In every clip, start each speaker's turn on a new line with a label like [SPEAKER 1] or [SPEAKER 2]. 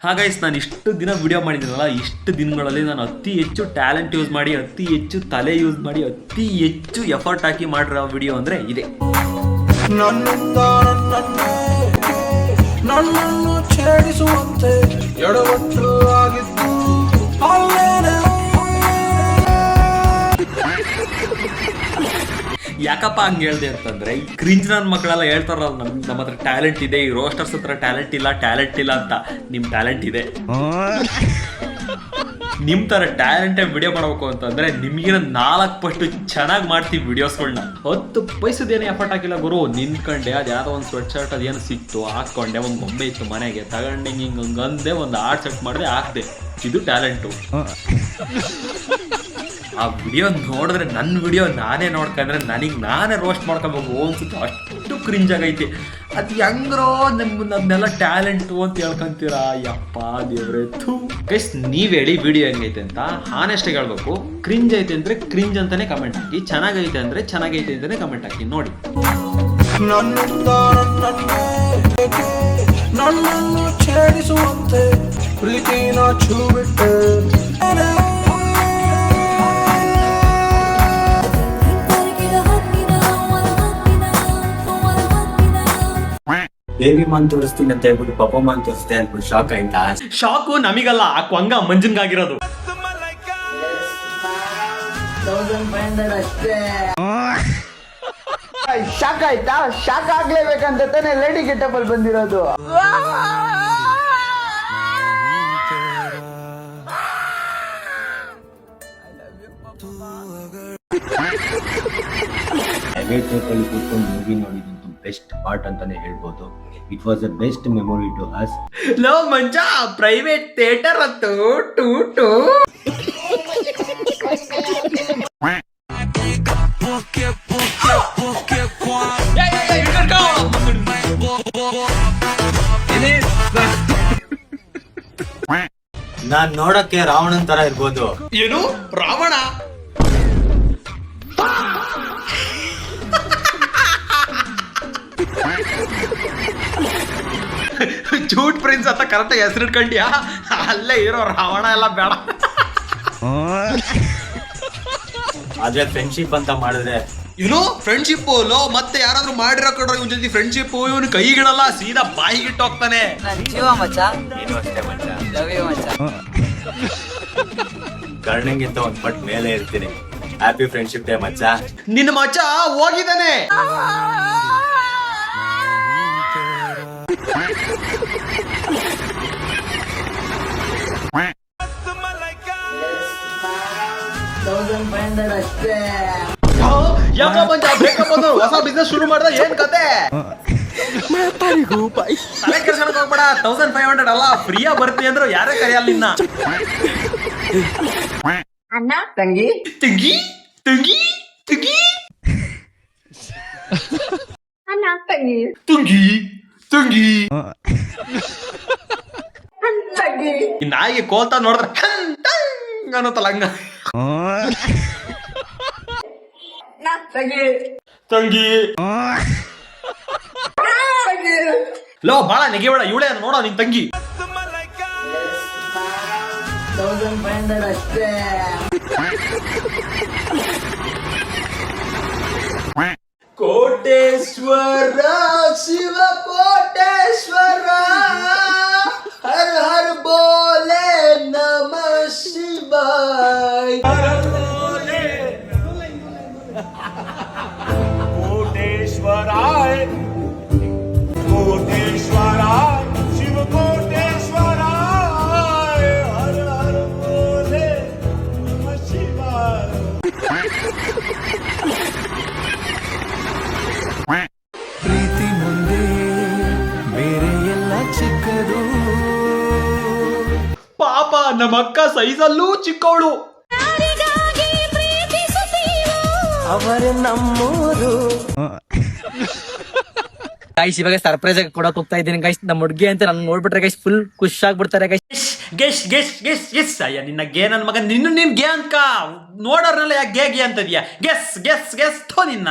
[SPEAKER 1] ಹಾಗೈಸ್ ನಾನು ಇಷ್ಟು ದಿನ ವಿಡಿಯೋ ಮಾಡಿದ್ದೀನಲ್ಲ, ಇಷ್ಟು ದಿನಗಳಲ್ಲಿ ನಾನು ಅತಿ ಹೆಚ್ಚು ಟ್ಯಾಲೆಂಟ್ ಯೂಸ್ ಮಾಡಿ, ಅತಿ ಹೆಚ್ಚು ತಲೆ ಯೂಸ್ ಮಾಡಿ, ಅತಿ ಹೆಚ್ಚು ಎಫರ್ಟ್ ಹಾಕಿ ಮಾಡಿರೋ ವಿಡಿಯೋ ಅಂದರೆ ಇದೆ. ನನ್ನನ್ನು ಛೇಡಿಸುವಂತೆ ಎಡವಟ್ಟು ಆಗಿತ್ತು. ಯಾಕಪ್ಪ ಹಂಗೆ ಹೇಳ್ದೆ ಅಂತಂದ್ರೆ, ಈ ಕ್ರಿಂಜ್ ನನ್ನ ಮಕ್ಕಳೆಲ್ಲ ಹೇಳ್ತಾರಲ್ಲ, ನಮ್ಮ ಹತ್ರ ಟ್ಯಾಲೆಂಟ್ ಇದೆ, ಈ ರೋಸ್ಟರ್ಸ್ ಹತ್ರ ಟ್ಯಾಲೆಂಟ್ ಇಲ್ಲ ಅಂತ. ನಿಮ್ಮ ಟ್ಯಾಲೆಂಟ್ ಇದೆ. ನಿಮ್ಮ ಥರ ಟ್ಯಾಲೆಂಟೇ ವಿಡಿಯೋ ಮಾಡಬೇಕು ಅಂತಂದ್ರೆ ನಿಮಗಿನ 4 ಪಟ್ಟು ಚೆನ್ನಾಗಿ ಮಾಡ್ತೀವಿ ವಿಡಿಯೋಸ್ಗಳನ್ನ. 10 ಪೈಸದೇನೇ ಎಫರ್ಟ್ ಹಾಕಿಲ್ಲ ಗುರು. ನಿಂತ್ಕೊಂಡೆ ಅದು ಯಾವುದೋ ಒಂದು ಸ್ವೆಟ್ ಶರ್ಟ್ ಅದೇನು ಸಿಕ್ತು, ಹಾಕ್ಕೊಂಡೆ, ಒಂದು ಗೊಂಬೆ ಇತ್ತು ಮನೆಗೆ, ತಗೊಂಡೆ ಹಿಂಗೆ ಅಂದೆ, ಒಂದು ಆರ್ಟ್ ಸೆಟ್ ಮಾಡಿದೆ, ಹಾಕ್ದೆ. ಇದು ಟ್ಯಾಲೆಂಟು. ಆ ವಿಡಿಯೋ ನೋಡಿದ್ರೆ, ನನ್ನ ವಿಡಿಯೋ ನಾನೇ ನೋಡ್ಕೊಂಡ್ರೆ ನಾನೇ ರೋಸ್ಟ್ ಮಾಡ್ಕೋಬೇಕು ಅನ್ಸುತ್ತೆ, ಅಷ್ಟು ಕ್ರಿಂಜ್ ಆಗೈತಿ. ಅದು ಹೆಂಗ್ರೋ ನಮ್ಮನ್ನೆಲ್ಲ ಟ್ಯಾಲೆಂಟು ಅಂತ ಹೇಳ್ಕೊಂತೀರಾ? ಯಪ್ಪ ದೇವ್ರೆ, ಥೂ. ಗೈಸ್ ನೀವ್ ಹೇಳಿ ವಿಡಿಯೋ ಹೆಂಗೈತೆ ಅಂತ. ಹಾನೆಸ್ಟಾಗಿ ಹೇಳ್ಬೇಕು. ಕ್ರಿಂಜ್ ಐತೆ ಅಂದ್ರೆ ಕ್ರಿಂಜ್ ಅಂತಾನೆ ಕಮೆಂಟ್ ಹಾಕಿ, ಚೆನ್ನಾಗೈತೆ ಅಂದ್ರೆ ಚೆನ್ನಾಗೈತೆ ಅಂತಾನೆ ಕಮೆಂಟ್ ಹಾಕಿ. ನೋಡಿ, ನನ್ನನ್ನು ಛೇಡಿಸುವಂತೆ ಪ್ರೀತಿನ ಚೂಬಿಟ್ಟೆ.
[SPEAKER 2] ಬೇಬಿ ಮಾನ್ ತೋರಿಸ್ತೀನಿ ಅಂತ ಹೇಳ್ಬಿಟ್ಟು ಪಪ್ಪ ಮಾನ್ ತೋರಿಸ್ತೆ ಅಂದ್ಬಿಟ್ಟು ಶಾಕ್ ಆಯ್ತಾ?
[SPEAKER 1] ಶಾಕು ನಮಿಗಲ್ಲ, ಆ ಕೊಂಗ ಮಂಜನ್ಗಾಗಿರೋದು.
[SPEAKER 3] ಶಾಕ್ ಆಯ್ತಾ? ಶಾಕ್ ಆಗ್ಲೇಬೇಕಂತ ತಾನೇ ಲೇಡಿ ಗೆಟಪ್ ಅಲ್ಲಿ ಬಂದಿರೋದು.
[SPEAKER 2] ಕೂತ್ಕೊಂಡು ಮೂವಿ ನೋಡಿದ್ದು ಬೆಸ್ಟ್ ಪಾರ್ಟ್ ಅಂತಾನೆ ಹೇಳ್ಬೋದು. It was the best memory to us.
[SPEAKER 1] ಲೋ ಮಂಜ, ಪ್ರೈವೇಟ್ ಥಿಯೇಟರ್ ಅಂತೂ ಟೂ
[SPEAKER 2] ನಾನ್ ನೋಡಕ್ಕೆ ರಾವಣನ್ ತರ ಇರ್ಬೋದು.
[SPEAKER 1] ಏನು ರಾವಣ? ಜೂಟ್ ಪ್ರಿನ್ಸ್ ಅಂತ ಕರೆಕ್ಟಾಗಿ ಹೆಸರಿಟ್ಕೊಂಡ್ಯಾ? ಅಲ್ಲೇ ಇರೋ ರಾವಣ ಎಲ್ಲ ಬೇಡ.
[SPEAKER 2] ಆದ್ರೆ ಫ್ರೆಂಡ್ಶಿಪ್ ಅಂತ ಮಾಡಿದ್ರೆ
[SPEAKER 1] ಏನು ಫ್ರೆಂಡ್ಶಿಪ್? ಲೋ ಮತ್ತೆ ಯಾರಾದ್ರೂ ಮಾಡಿರೋ ಕಡ್ರ ಇವನ್ ಜೊತೆ ಫ್ರೆಂಡ್ಶಿಪ್, ಇವನು ಕೈಗಿಡಲ್ಲ, ಸೀದಾ ಬಾಯಿಗಿಟ್ಟು ಹೋಗ್ತಾನೆ.
[SPEAKER 2] ಕರ್ಣಂಗಿಂತ ಒಂದ್ ಪಟ್ ಮೇಲೆ ಇರ್ತೀನಿ. ಹ್ಯಾಪಿ ಫ್ರೆಂಡ್ಶಿಪ್ ಡೇ ಮಚ್ಚ.
[SPEAKER 1] ನಿನ್ನ ಮಚ್ಚ ಹೋಗಿದ್ದಾನೆ. ಯಾಕ ಮಂಜ ಬ್ರೇಕಪ್ ಅಂದ್ರೆ ಹೊಸ ಬಿಸ್ನೆಸ್ ಶುರು ಮಾಡ್ದ? ಏನ್ ಕತೆ? ತಲೆ ಕೆಲ್ಸಕ್ಕೆ ಹೋಗ್ಬೇಡ. 1500 ಅಲ್ಲ, ಫ್ರೀಯಾ ಬರ್ತಿ ಅಂದ್ರು ಯಾರೇ ಕರೆಯಲ್ಲ ನಿನ್ನ.
[SPEAKER 3] ಅಣ್ಣ ತಂಗಿ
[SPEAKER 1] ತಂಗಿ ತಂಗಿ ತಂಗಿ
[SPEAKER 3] ಅಣ್ಣ ತಂಗಿ
[SPEAKER 1] ತುಂಗಿ ತುಂಗಿ.
[SPEAKER 3] ತಂಗಿ
[SPEAKER 1] ಈ ನಾಯಿಗೆ ಕೋಲ್ತಾ ನೋಡಿದ್ರೆ ಅನ್ನೋತಲ್ಲ ಹಂಗ.
[SPEAKER 3] ತಂಗಿ
[SPEAKER 1] ತಂಗಿ ಲೋ ಬಾಳ ನೆಗೆಬೇಡ, ಇವಳೇ ನೋಡ ನಿನ್ ತಂಗಿ.
[SPEAKER 3] 1500 ಅಷ್ಟೇ.
[SPEAKER 1] ಕೋಟೇಶ್ವರ ಶಿವ ಕೋಟೇಶ್ವರ ಹರ ಹರ ಬೋಲೆ ನಮ ಶಿವಾಯ.
[SPEAKER 4] ಕೋಟೇಶ್ವರಾಯ ಕೋಟೇಶ್ವರಾಯ ಶಿವ ಕೋಟೇಶ್ವರಾಯ ಹರ ಹರ ಬೋಲೆ ನಮ ಶಿವಾಯ.
[SPEAKER 5] ಪ್ರೀತಿ ಮುಂದೆ ಬೇರೆ ಎಲ್ಲ ಚಿಕ್ಕದು.
[SPEAKER 1] ಪಾಪ ನಮ್ಮ ಅಕ್ಕ ಸೈಜಲ್ಲೂ ಚಿಕ್ಕವಳು.
[SPEAKER 5] ಅವರು ನಮ್ಮೂರು.
[SPEAKER 6] ಗೈಸ್ ಇವಾಗ ಸರ್ಪ್ರೈಸ್ ಆಗಿ ಕೊಡಕ್ ಹೋಗ್ತಾ ಇದ್ದೀನಿ ಗೈಸ್. ನಮ್ಮ ಹುಡುಗಿ ಅಂತ ನನ್ ನೋಡ್ಬಿಟ್ರೆ ಗೈಸ್ ಫುಲ್ ಖುಷಿ ಆಗ್ಬಿಡ್ತಾರೆ guys.
[SPEAKER 1] Guess guess guess guess. ಅಯ್ಯ ನಿನ್ನ ಗೇ ನನ್ನ ಮಗ, ನಿನ್ ಗೇ ಅನ್ಕ ನೋಡೋರ್ನೆಲ್ಲ ಯಾಕೆ ಗೇ ಅಂತದ್ಯಾ? ಗೆಸ್ ಗೆಸ್ ಗೆಸ್ ಥೋ ನಿನ್ನ.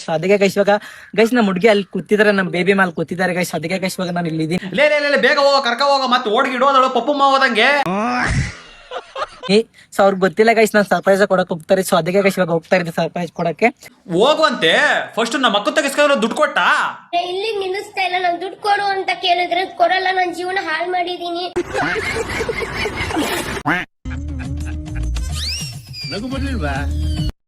[SPEAKER 6] ಸೊ ಅದಕ್ಕೆ ಗೈಸ್ ಇವಾಗ ಗೈಸ್ ನಮ್ಮ ಹುಡುಗಿ ಅಲ್ಲಿ ಕೂತಿದ್ದಾರೆ, ನಮ್ಮ ಬೇಬಿ ಮೇಲೆ ಕೂತಿದ್ದಾರೆ ಗೈಸ್. ಅದಕ್ಕೆ ಗೈಸ್ ಇವಾಗ ನಾನು ಇಲ್ಲಿ ಇದ್ದೀನಿ.
[SPEAKER 1] ಲೇ ಬೇಗ ಹೋಗೋ, ಕರ್ಕ ಹೋಗೋ, ಮತ್ತೆ ಓಡ್ಗಿಡೋದಳು ಪಪ್ಪು ಮಾವದಂಗೆ.
[SPEAKER 6] ಸೊ ಅವ್ರಿಗೆ ಗೊತ್ತಿಲ್ಲ ಗೈಸ್ ನಾನು ಸರ್ಪ್ರೈಸ್ ಕೊಡಕ್ ಹೋಗ್ತಾರೆ. ಸೊ ಅದಕ್ಕೆ ಗೈಸ್ ಇವಾಗ ಹೋಗ್ತಾ ಇದ್ದೆ ಸರ್ಪ್ರೈಸ್ ಕೊಡಕ್ಕೆ.
[SPEAKER 1] ಹೋಗುವಂತೆ ಫಸ್ಟ್ ನಮ್ಮ ಮಕ್ಕ ತೆಗಿಸ್ಕೊಂಡು ದುಡ್ಡು ಕೊಟ್ಟ.
[SPEAKER 7] ಇಲ್ಲಿ ನಿಲ್ಲಿಸ್ತಾ ಇಲ್ಲ, ನಾನು ದುಡ್ಡು ಕೊಡು ಅಂತ ಕೇಳಿದ್ರೆ ಕೊಡಲ್ಲ, ನನ್ನ ಜೀವನ ಹಾಳು ಮಾಡಿದೀನಿ.
[SPEAKER 5] ನಗು ಬರ್ಲಿಲ್ವಾ?